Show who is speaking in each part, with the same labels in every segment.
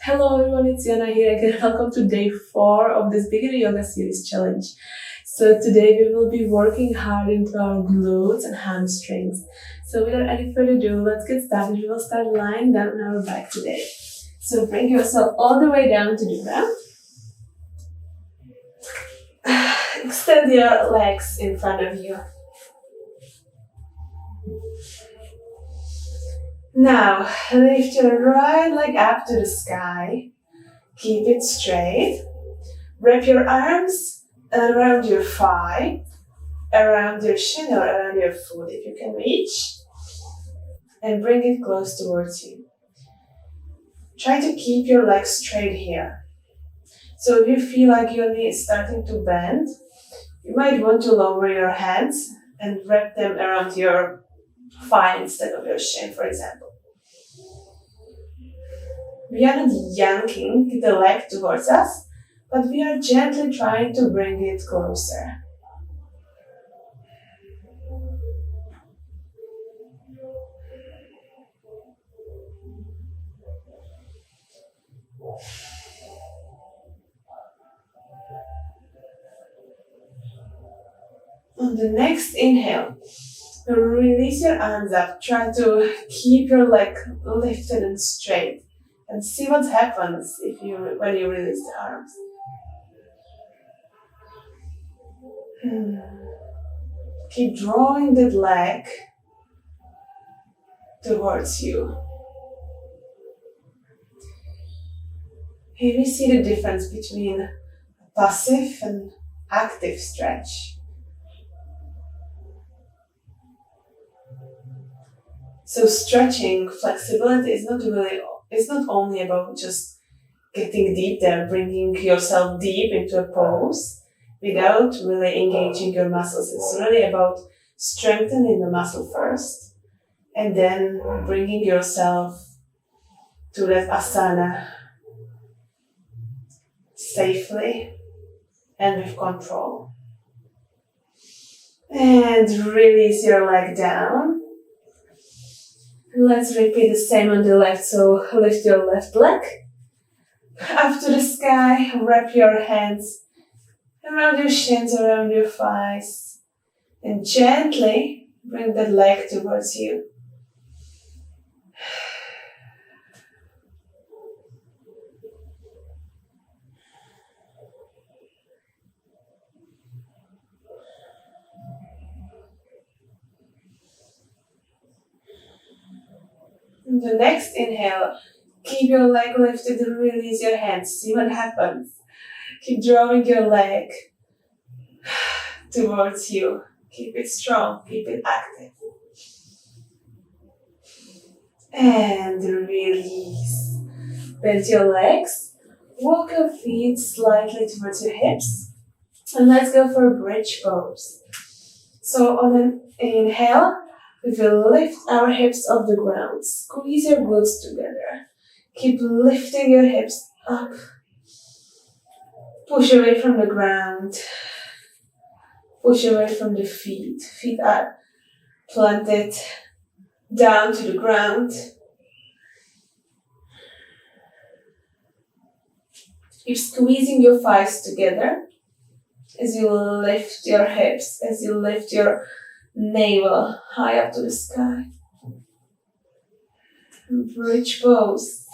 Speaker 1: Hello everyone, it's Jana here again. Welcome to day 4 of this beginner yoga series challenge. So today we will be working hard into our glutes and hamstrings. So without any further ado, let's get started. We will start lying down on our back today. So bring yourself all the way down to the ground. Extend your legs in front of you. Now, lift your right leg up to the sky. Keep it straight. Wrap your arms around your thigh, around your shin or around your foot if you can reach. And bring it close towards you. Try to keep your legs straight here. So if you feel like your knee is starting to bend, you might want to lower your hands and wrap them around your thigh instead of your shin, for example. We are not yanking the leg towards us, but we are gently trying to bring it closer. On the next inhale, release your arms up. Try to keep your leg lifted and straight. And see what happens when you release the arms. Keep drawing that leg towards you. Here we see the difference between a passive and active stretch. So stretching, flexibility is not only about just getting deep there, bringing yourself deep into a pose without really engaging your muscles. It's really about strengthening the muscle first and then bringing yourself to that asana safely and with control. And release your leg down. Let's repeat the same on the left. So lift your left leg up to the sky. Wrap your hands around your shins, around your thighs. And gently bring that leg towards you. The next inhale, keep your leg lifted and release your hands. See what happens. Keep drawing your leg towards you. Keep it strong, keep it active. And release. Bend your legs. Walk your feet slightly towards your hips. And let's go for a bridge pose. So on an inhale, we will lift our hips off the ground. Squeeze your glutes together. Keep lifting your hips up. Push away from the ground. Push away from the feet. Feet are planted down to the ground. Keep squeezing your thighs together as you lift your hips, as you lift your navel high up to the sky. Bridge pose.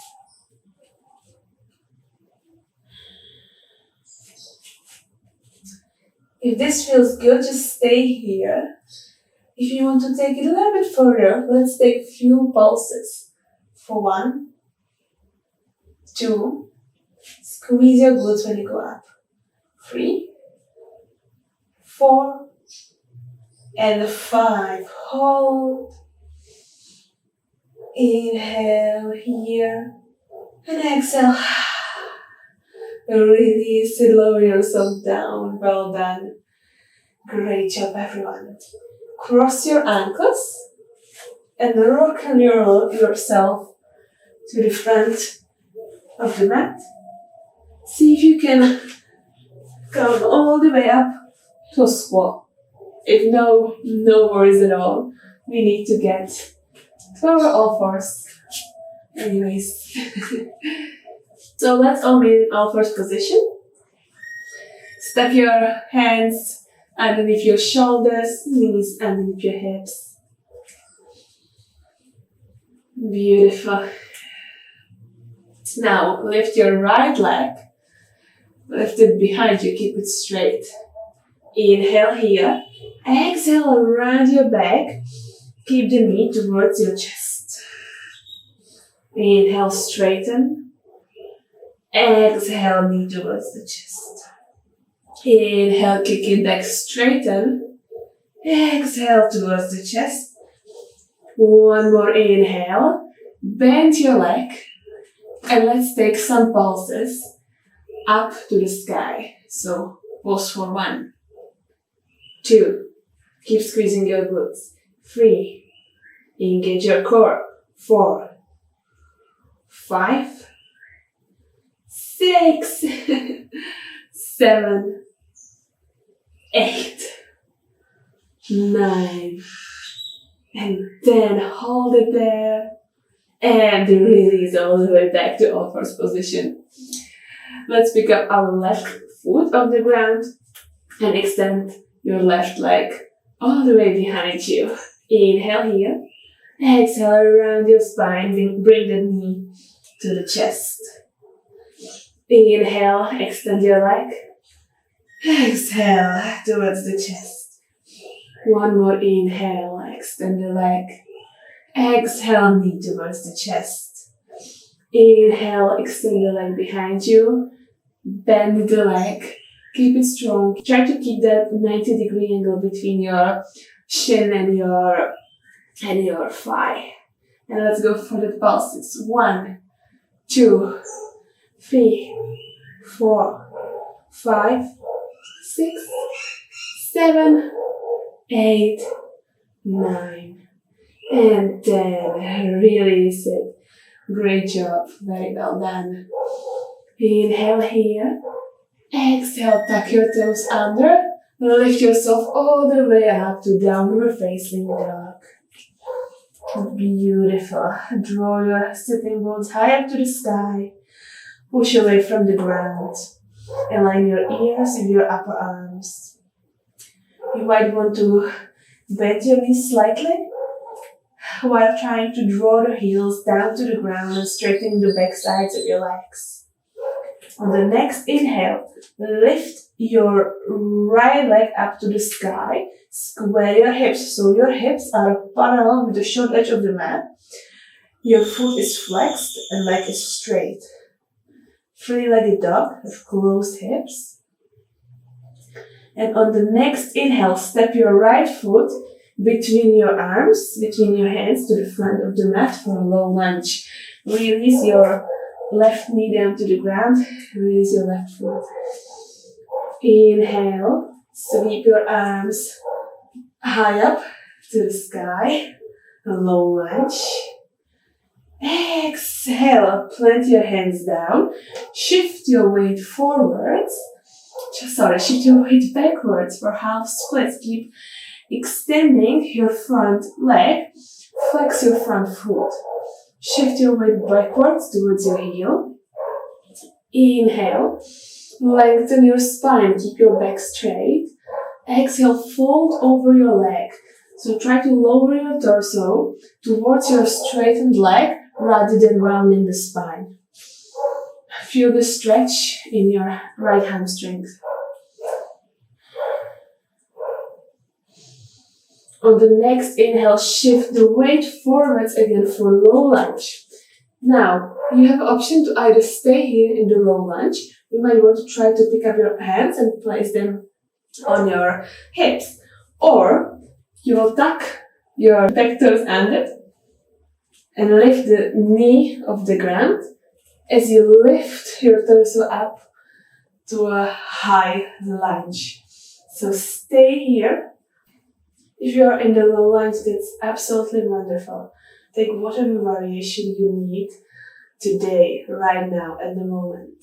Speaker 1: If this feels good, just stay here. If you want to take it a little bit further, let's take a few pulses. For 1, 2, squeeze your glutes when you go up. 3, 4, and 5, hold. Inhale here. And exhale. Release it, lower yourself down. Well done. Great job, everyone. Cross your ankles and rock on yourself to the front of the mat. See if you can come all the way up to a squat. If no worries at all. We need to get to our all fours. Anyways. So let's all meet in our first position. Step your hands underneath your shoulders, knees underneath your hips. Beautiful. Now lift your right leg. Lift it behind you, keep it straight. Inhale here. Exhale around your back. Keep the knee towards your chest. Inhale, straighten. Exhale, knee towards the chest. Inhale, kick it back, straighten. Exhale towards the chest. One more inhale. Bend your leg. And let's take some pulses up to the sky. So pulse for 1, 2. Keep squeezing your glutes. 3. Engage your core. 4, 5, 6, 7, 8, 9, and 10. Hold it there. And release all the way back to our first position. Let's pick up our left foot off the ground and extend your left leg all the way behind you. Inhale here. Exhale around your spine. Bring the knee to the chest. Inhale, extend your leg. Exhale towards the chest. One more inhale, extend the leg. Exhale, knee towards the chest. Inhale, extend the leg behind you. Bend the leg. Keep it strong. Try to keep that 90-degree angle between your shin and your thigh. And let's go for the pulses. 1, 2, 3, 4, 5, 6, 7, 8, 9. And 10. Release it. Great job. Very well done. Inhale here. Exhale, tuck your toes under. Lift yourself all the way up to downward facing dog. Beautiful. Draw your sitting bones high up to the sky. Push away from the ground. Align your ears with your upper arms. You might want to bend your knees slightly while trying to draw the heels down to the ground and straighten the back sides of your legs. On the next inhale, lift your right leg up to the sky. Square your hips so your hips are parallel with the short edge of the mat. Your foot is flexed and leg is straight. Three-legged dog with closed hips. And on the next inhale, step your right foot between your arms, between your hands to the front of the mat for a low lunge. Release your left knee down to the ground. Release your left foot. Inhale, sweep your arms high up to the sky. A low lunge. Exhale, plant your hands down. Shift your weight forwards. Shift your weight backwards for half splits. Keep extending your front leg. Flex your front foot. Shift your weight backwards towards your heel. Inhale. Lengthen your spine. Keep your back straight. Exhale, fold over your leg. So try to lower your torso towards your straightened leg rather than rounding the spine. Feel the stretch in your right hamstrings. On the next inhale, shift the weight forwards again for low lunge. Now, you have an option to either stay here in the low lunge. You might want to try to pick up your hands and place them on your hips. Or you will tuck your back toes under and lift the knee off the ground as you lift your torso up to a high lunge. So stay here. If you are in the low lunge, that's absolutely wonderful. Take whatever variation you need today, right now, at the moment.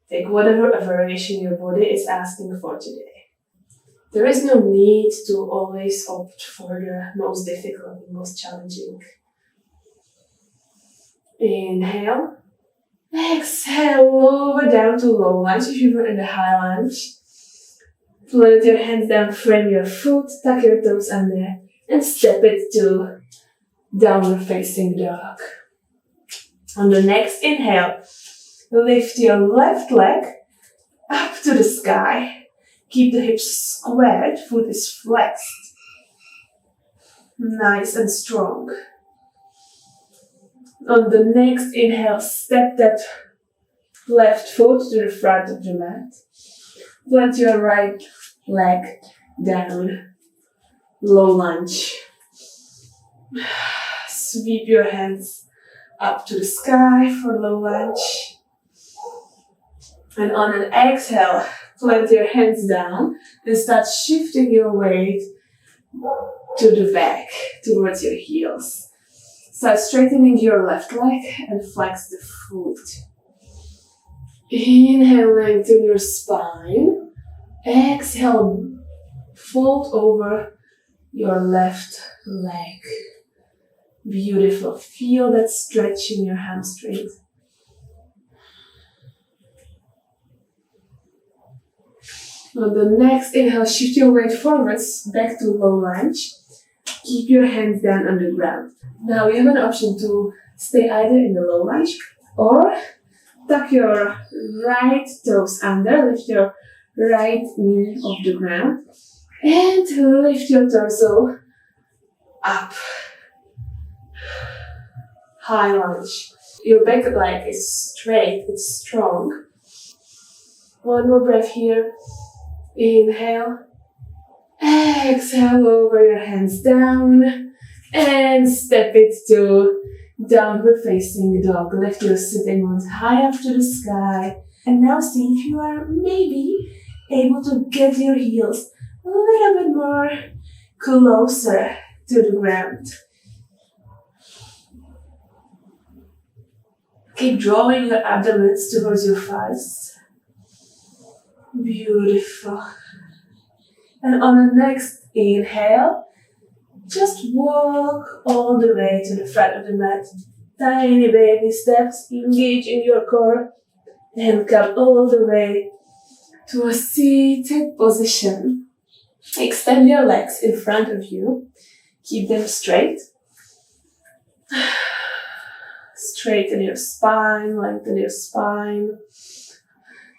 Speaker 1: Take whatever variation your body is asking for today. There is no need to always opt for the most difficult, most challenging. Inhale. Exhale, lower down to low lunge if you were in the high lunge. Plant your hands down, frame your foot, tuck your toes under, and step it to downward facing dog. On the next inhale, lift your left leg up to the sky. Keep the hips squared, foot is flexed. Nice and strong. On the next inhale, step that left foot to the front of the mat. Plant your right leg down. Low lunge. Sweep your hands up to the sky for low lunge. And on an exhale, plant your hands down and start shifting your weight to the back, towards your heels. Start straightening your left leg and flex the foot. Inhale, lengthen your spine. Exhale, fold over your left leg. Beautiful. Feel that stretch in your hamstrings. On the next inhale, shift your weight forwards, back to low lunge. Keep your hands down on the ground. Now you have an option to stay either in the low lunge or tuck your right toes under, lift your right knee off the ground, and lift your torso up. High lunge. Your back leg is straight, it's strong. One more breath here. Inhale. Exhale, lower your hands down and step it to downward facing dog. Lift your sitting bones high up to the sky. And now see if you are maybe able to get your heels a little bit more closer to the ground. Keep drawing your abdomen towards your thighs. Beautiful. And on the next inhale, just walk all the way to the front of the mat. Tiny baby steps, engage in your core, and come all the way to a seated position. Extend your legs in front of you. Keep them straight. Straighten your spine, lengthen your spine.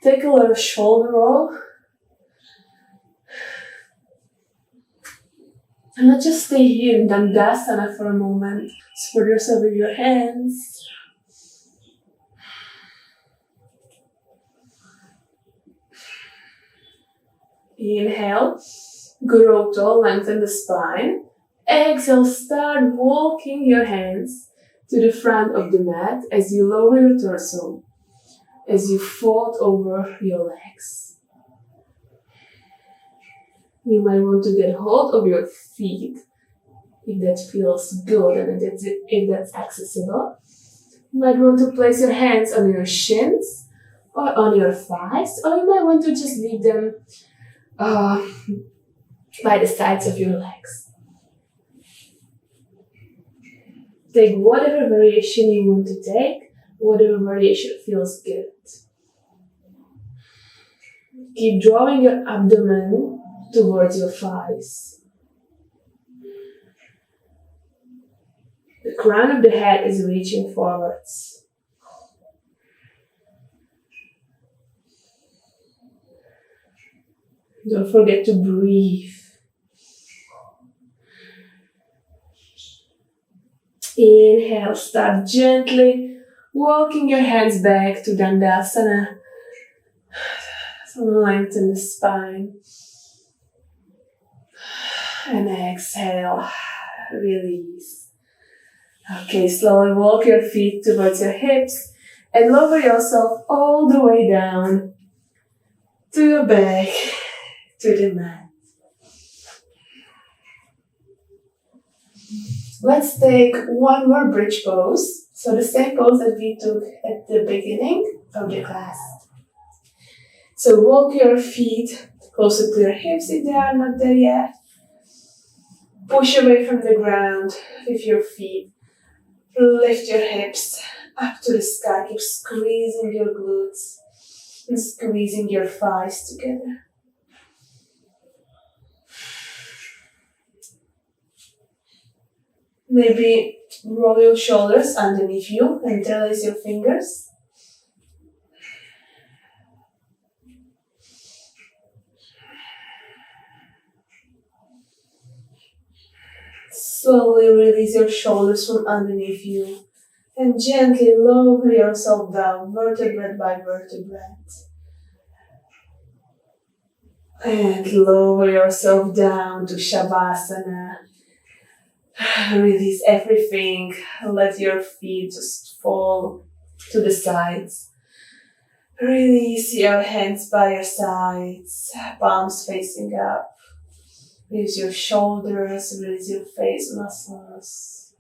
Speaker 1: Take a little shoulder roll. And let's just stay here in Dandasana for a moment. Support yourself with your hands. Inhale, grow tall, lengthen the spine. Exhale, start walking your hands to the front of the mat as you lower your torso, as you fold over your legs. You might want to get hold of your feet if that feels good and if that's accessible. You might want to place your hands on your shins or on your thighs, or you might want to just leave them by the sides of your legs. Take whatever variation you want to take, whatever variation feels good. Keep drawing your abdomen towards your thighs. The crown of the head is reaching forwards. Don't forget to breathe. Inhale, start gently walking your hands back to Dandasana. So lengthen the spine. And exhale, release. Okay, slowly walk your feet towards your hips and lower yourself all the way down to your back, to the mat. Let's take one more bridge pose. So the same pose that we took at the beginning of the class. So walk your feet closer to your hips if they are not there yet. Push away from the ground with your feet. Lift your hips up to the sky. Keep squeezing your glutes and squeezing your thighs together. Maybe roll your shoulders underneath you and interlace your fingers. Slowly release your shoulders from underneath you and gently lower yourself down, vertebrae by vertebrae. And lower yourself down to Shavasana. Release everything. Let your feet just fall to the sides. Release your hands by your sides, palms facing up. Release your shoulders, release your face muscles.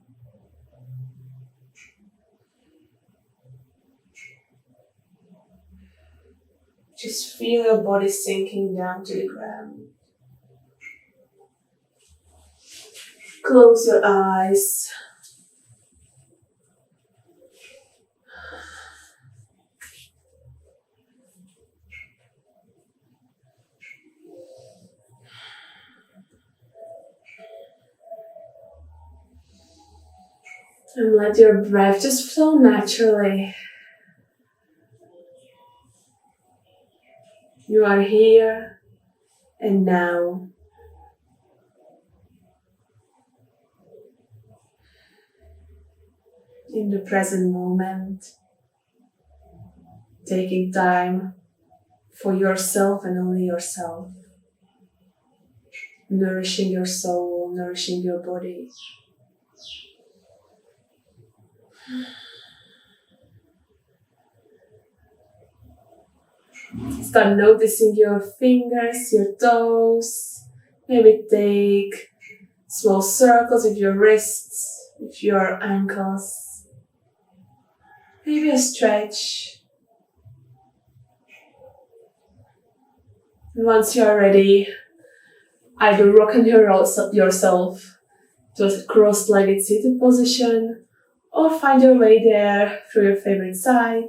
Speaker 1: Just feel your body sinking down to the ground. Close your eyes. And let your breath just flow naturally. You are here and now. In the present moment, taking time for yourself and only yourself. Nourishing your soul, nourishing your body. Start noticing your fingers, your toes. Maybe take small circles with your wrists, with your ankles. Maybe a stretch. And once you are ready, either rock yourself to a cross-legged seated position or find your way there through your favorite side.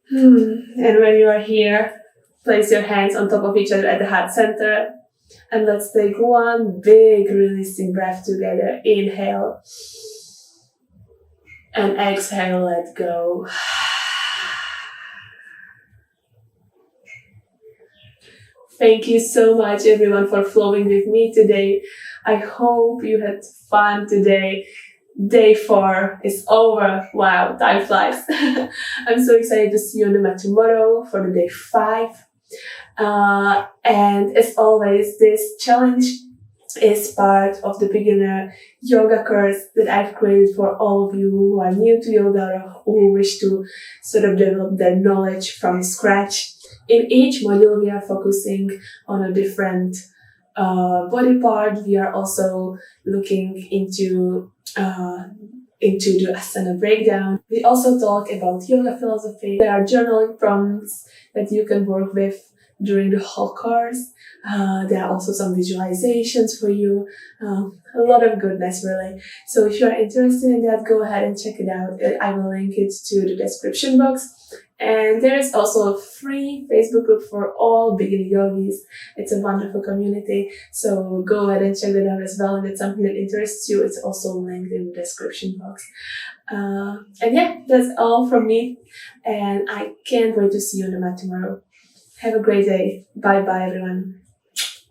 Speaker 1: And when you are here, place your hands on top of each other at the heart center. And let's take one big releasing breath together. Inhale. And exhale, let go. Thank you so much everyone for flowing with me today. I hope you had fun today. Day 4 is over. Wow, time flies. I'm so excited to see you on the mat tomorrow for the day 5. And as always, this challenge is part of the beginner yoga course that I've created for all of you who are new to yoga or who wish to sort of develop their knowledge from scratch. In each module, we are focusing on a different body part. We are also looking into the asana breakdown. We also talk about yoga philosophy. There are journaling prompts that you can work with during the whole course. There are also some visualizations for you. A lot of goodness, really. So if you are interested in that, go ahead and check it out. I will link it to the description box. And there is also a free Facebook group for all beginner yogis. It's a wonderful community. So go ahead and check that out as well. If it's something that interests you, it's also linked in the description box. And yeah, that's all from me. And I can't wait to see you on the mat tomorrow. Have a great day. Bye bye, everyone.